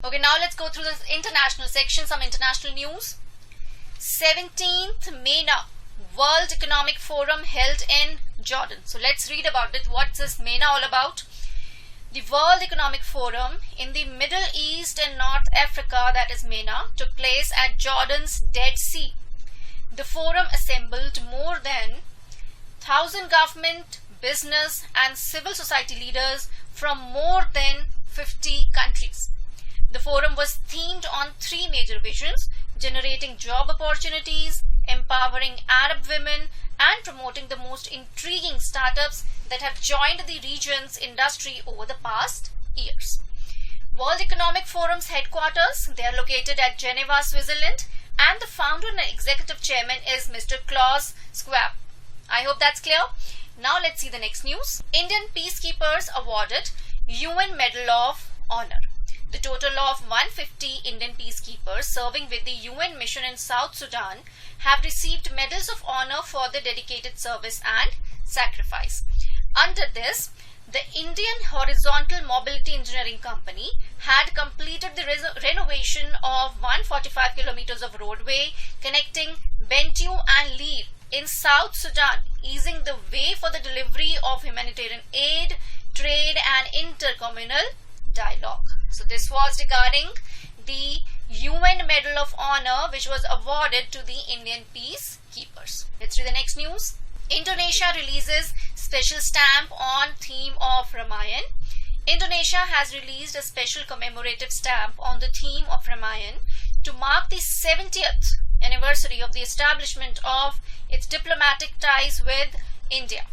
Okay, now let's go through the international section, some international news. 17th MENA World Economic Forum held in Jordan. So let's read about it. What's this MENA all about? The World Economic Forum in the Middle East and North Africa, that is MENA, took place at Jordan's Dead Sea. The forum assembled more than 1,000 government, business and civil society leaders from more than 50 countries. The forum was themed on three major visions: generating job opportunities, empowering Arab women, and promoting the most intriguing startups that have joined the region's industry over the past years. World Economic Forum's headquarters, they are located at Geneva, Switzerland, and the founder and executive chairman is Mr. Klaus Schwab. I hope that's clear. Now let's see the next news. Indian peacekeepers awarded UN Medal of Honor. The total of 150 Indian peacekeepers serving with the UN mission in South Sudan have received medals of honor for their dedicated service and sacrifice. Under this, the Indian Horizontal Mobility Engineering Company had completed the renovation of 145 kilometers of roadway connecting Bentiu and Leer in South Sudan, easing the way for the delivery of humanitarian aid, trade and intercommunal dialogue. So this was regarding the UN Medal of Honor which was awarded to the Indian peacekeepers. Let's read the next news. Indonesia releases special stamp on theme of Ramayana. Indonesia has released a special commemorative stamp on the theme of Ramayana to mark the 70th anniversary of the establishment of its diplomatic ties with India.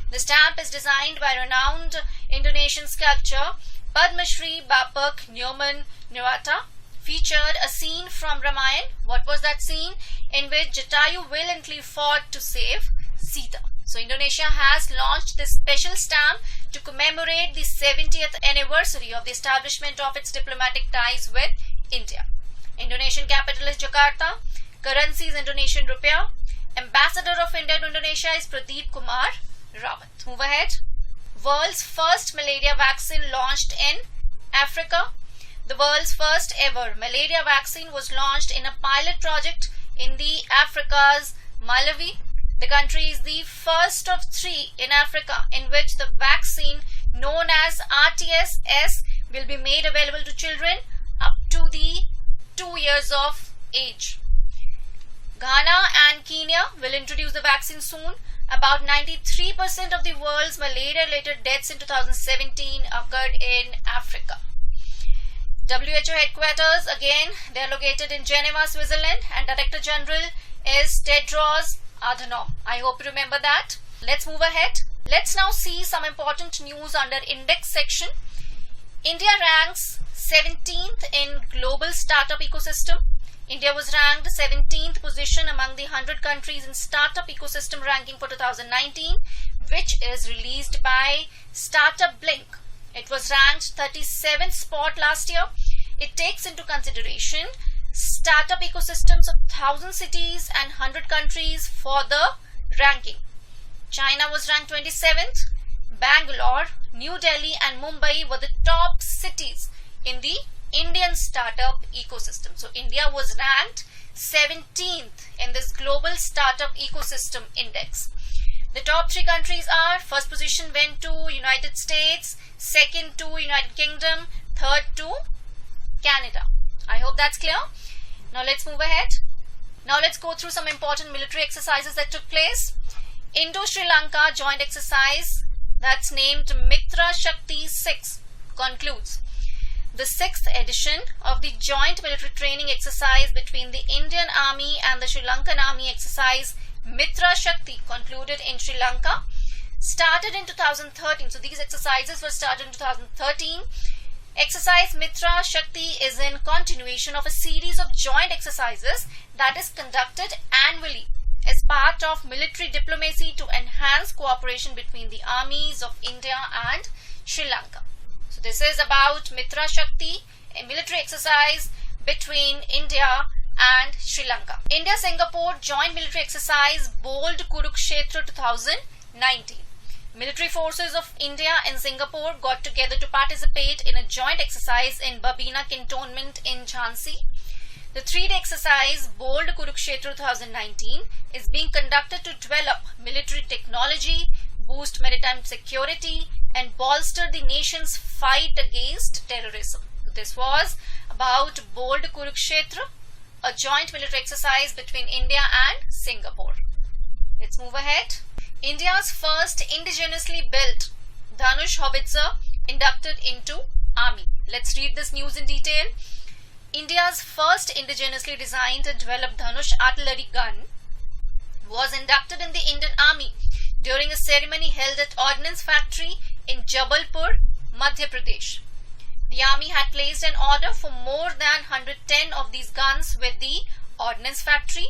The stamp is designed by renowned Indonesian sculptor Padma Shri Bapak Nyoman Nirwata. Featured a scene from Ramayana. What was that scene? In which Jatayu valiantly fought to save Sita. So Indonesia has launched this special stamp to commemorate the 70th anniversary of the establishment of its diplomatic ties with India. Indonesian capital is Jakarta. Currency is Indonesian rupiah. Ambassador of India to Indonesia is Pradeep Kumar Rawat. Move ahead. World's first malaria vaccine launched in Africa. The world's first ever malaria vaccine was launched in a pilot project in the Africa's Malawi. The country is the first of three in Africa in which the vaccine known as RTS will be made available to children up to the 2 years of age. Ghana and Kenya will introduce the vaccine soon. About 93% of the world's malaria-related deaths in 2017 occurred in Africa. WHO headquarters, again, they are located in Geneva, Switzerland, and Director General is Tedros Adhanom. I hope you remember that. Let's move ahead. Let's now see some important news under Index section. India ranks 17th in global startup ecosystem. India was ranked 17th position among the 100 countries in startup ecosystem ranking for 2019, which is released by Startup Blink. It was ranked 37th spot last year. It takes into consideration startup ecosystems of 1,000 cities and 100 countries for the ranking. China was ranked 27th. Bangalore, New Delhi and Mumbai were the top cities in the Indian startup ecosystem. So India was ranked 17th in this global startup ecosystem index. The top three countries are: first position went to United States, second to United Kingdom, third to Canada. I hope that's clear. Now let's move ahead. Now let's go through some important military exercises that took place. Indo-Sri Lanka joint exercise, that's named Mitra Shakti 6, concludes. The 6th edition of the joint military training exercise between the Indian Army and the Sri Lankan Army exercise Mitra Shakti concluded in Sri Lanka. Started in 2013. So these exercises were started in 2013. Exercise Mitra Shakti is in continuation of a series of joint exercises that is conducted annually as part of military diplomacy to enhance cooperation between the armies of India and Sri Lanka. So this is about Mitra Shakti, a military exercise between India and Sri Lanka. India-Singapore joint military exercise Bold Kurukshetra 2019. Military forces of India and Singapore got together to participate in a joint exercise in Babina Cantonment in Jhansi. The 3-day exercise, Bold Kurukshetra 2019, is being conducted to develop military technology, boost maritime security, and bolster the nation's fight against terrorism. So this was about Bold Kurukshetra, a joint military exercise between India and Singapore. Let's move ahead. India's first indigenously built Dhanush howitzer inducted into Army. Let's read this news in detail. India's first indigenously designed and developed Dhanush artillery gun was inducted in the Indian Army during a ceremony held at Ordnance Factory in Jabalpur, Madhya Pradesh. The Army had placed an order for more than 110 of these guns with the Ordnance Factory.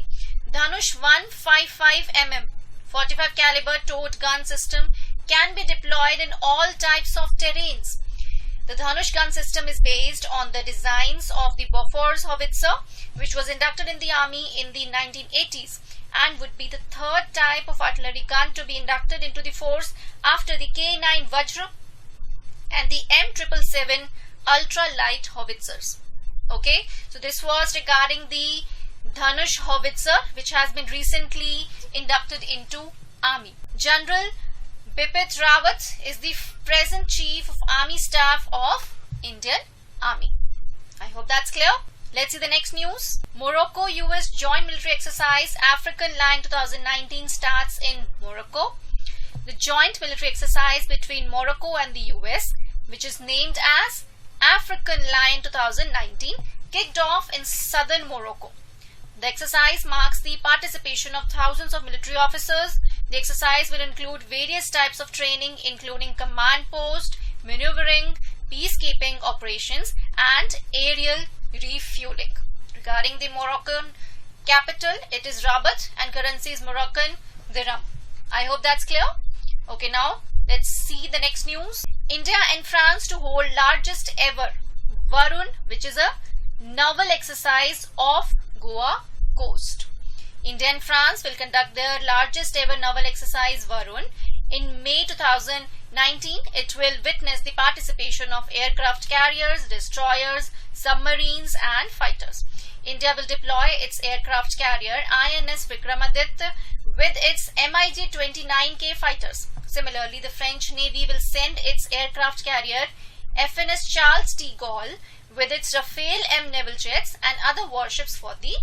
Dhanush 155mm 45 caliber towed gun system can be deployed in all types of terrains. The Dhanush gun system is based on the designs of the Bofors howitzer, which was inducted in the Army in the 1980s and would be the third type of artillery gun to be inducted into the force after the K9 Vajra and the M777 ultra light howitzers. Okay, so this was regarding the Dhanush howitzer, which has been recently inducted into Army. General Bipin Rawat is the present Chief of Army Staff of Indian Army. I hope that's clear. Let's see the next news. Morocco US Joint Military Exercise African Lion 2019 starts in Morocco. The joint military exercise between Morocco and the US, which is named as African Lion 2019, kicked off in southern Morocco. The exercise marks the participation of thousands of military officers. The exercise will include various types of training, including command post, maneuvering, peacekeeping operations, and aerial refueling. Regarding the Moroccan capital, it is Rabat and currency is Moroccan dirham. I hope that's clear. Okay, now let's see the next news. India and France to hold largest ever Varun, which is a naval exercise off Goa coast. India and France will conduct their largest ever naval exercise Varun in May 2019. It will witness the participation of aircraft carriers, destroyers, submarines and fighters. India will deploy its aircraft carrier INS Vikramaditya with its MiG-29K fighters. Similarly, the French Navy will send its aircraft carrier FNS Charles de Gaulle with its Rafale M naval jets and other warships for the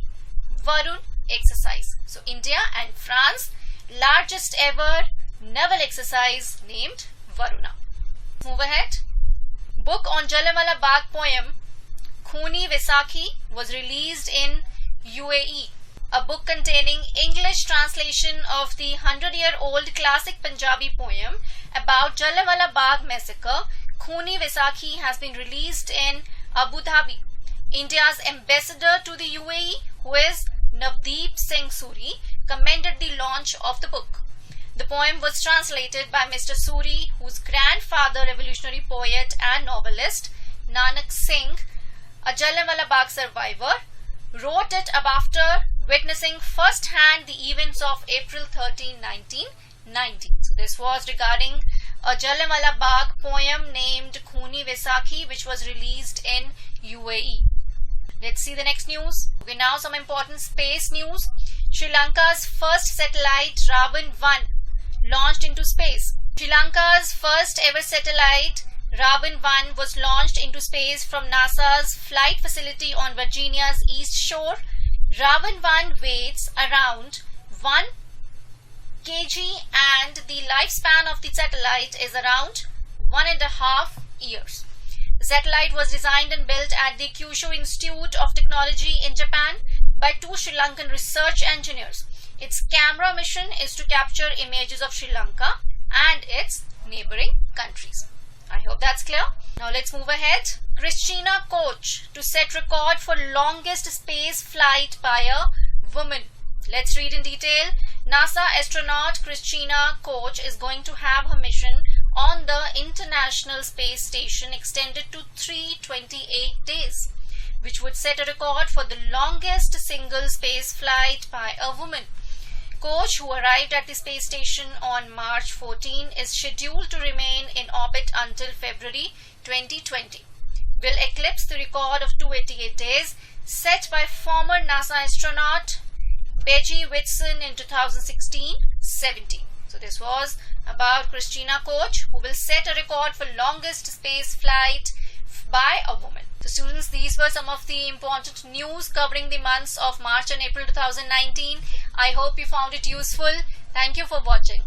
Varun exercise. So India and France, largest ever naval exercise named Varuna. Move ahead. Book on Jallianwala Bagh poem Khooni Vaisakhi was released in UAE. A book containing English translation of the 100-year-old classic Punjabi poem about Jallianwala Bagh massacre, Khooni Vaisakhi, has been released in Abu Dhabi. India's ambassador to the UAE, who is Navdeep Singh Suri, commended the launch of the book. The poem was translated by Mr. Suri, whose grandfather, revolutionary poet and novelist Nanak Singh, a Jallianwala Bagh survivor, wrote it after witnessing first-hand the events of April 13, 1919. So this was regarding a Jallianwala Bagh poem named Khooni Vaisakhi, which was released in UAE. Let's see the next news. Okay, now some important space news. Sri Lanka's first satellite Ravan-1 launched into space. Sri Lanka's first ever satellite Ravan-1 was launched into space from NASA's flight facility on Virginia's East Shore. Ravan-1 weighs around 1 kg and the lifespan of the satellite is around 1.5 years. The satellite was designed and built at the Kyushu Institute of Technology in Japan by 2 Sri Lankan research engineers. Its camera mission is to capture images of Sri Lanka and its neighboring countries. I hope that's clear. Now let's move ahead. Christina Koch to set record for longest space flight by a woman. Let's read in detail. NASA astronaut Christina Koch is going to have her mission on the International Space Station extended to 328 days, which would set a record for the longest single space flight by a woman. Koch, who arrived at the space station on March 14, is scheduled to remain in orbit until February 2020. Will eclipse the record of 288 days set by former NASA astronaut Peggy Whitson in 2016-17. So this was about Christina Koch, who will set a record for longest space flight by a woman. So students, these were some of the important news covering the months of March and April 2019. I hope you found it useful. Thank you for watching.